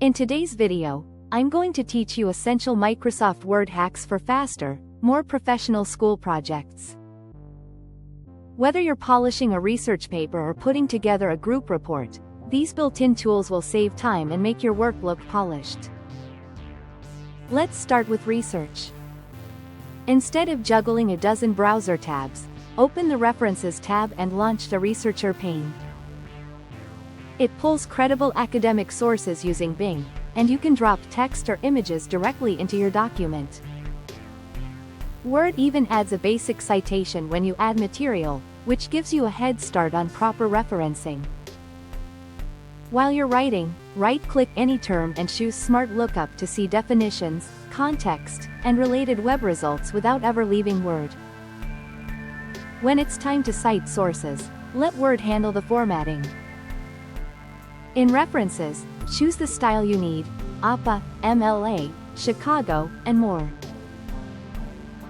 In today's video, I'm going to teach you essential Microsoft Word hacks for faster, more professional school projects. Whether you're polishing a research paper or putting together a group report, these built-in tools will save time and make your work look polished. Let's start with research. Instead of juggling a dozen browser tabs, open the References tab and launch the Researcher pane. It pulls credible academic sources using Bing, and you can drop text or images directly into your document. Word even adds a basic citation when you add material, which gives you a head start on proper referencing. While you're writing, right-click any term and choose Smart Lookup to see definitions, context, and related web results without ever leaving Word. When it's time to cite sources, let Word handle the formatting. In References, choose the style you need: APA, MLA, Chicago, and more.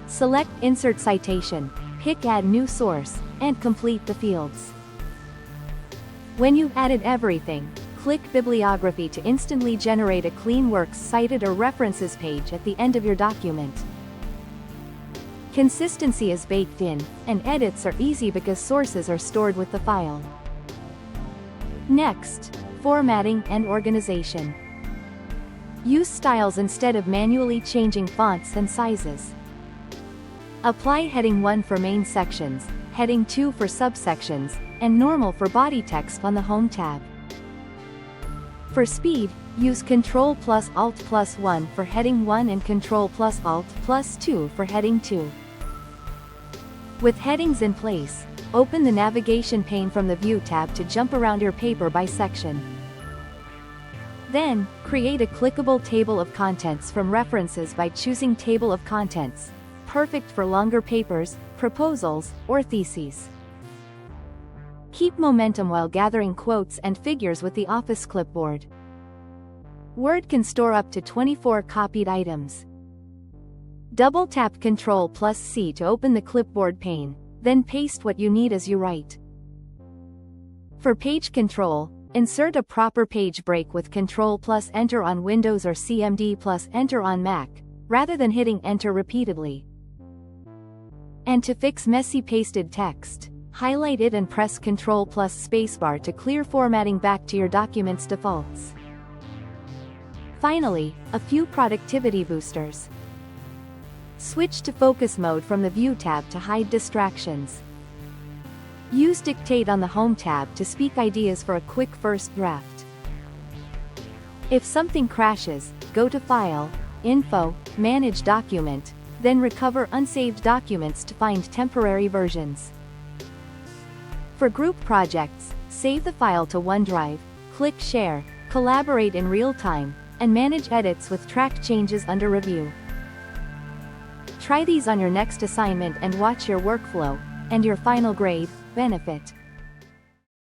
Select Insert Citation, pick Add New Source, and complete the fields. When you've added everything, click Bibliography to instantly generate a clean Works Cited or References page at the end of your document. Consistency is baked in, and edits are easy because sources are stored with the file. Next, formatting and organization. Use styles instead of manually changing fonts and sizes. Apply Heading 1 for main sections, Heading 2 for subsections, and Normal for body text on the Home tab. For speed, use Ctrl+Alt+1 for Heading 1 and Ctrl+Alt+2 for Heading 2. With headings in place, open the navigation pane from the View tab to jump around your paper by section. Then, create a clickable table of contents from References by choosing Table of Contents, perfect for longer papers, proposals, or theses. Keep momentum while gathering quotes and figures with the Office clipboard. Word can store up to 24 copied items. Double-tap Ctrl+C to open the clipboard pane, then paste what you need as you write. For page control, insert a proper page break with Ctrl+Enter on Windows or CMD+Enter on Mac, rather than hitting Enter repeatedly. And to fix messy pasted text, highlight it and press Ctrl+Spacebar to clear formatting back to your document's defaults. Finally, a few productivity boosters. Switch to focus mode from the View tab to hide distractions. Use Dictate on the Home tab to speak ideas for a quick first draft. If something crashes, go to File, Info, Manage Document, then recover unsaved documents to find temporary versions. For group projects, save the file to OneDrive, click Share, collaborate in real time, and manage edits with track changes under review. Try these on your next assignment and watch your workflow, and your final grade, benefit.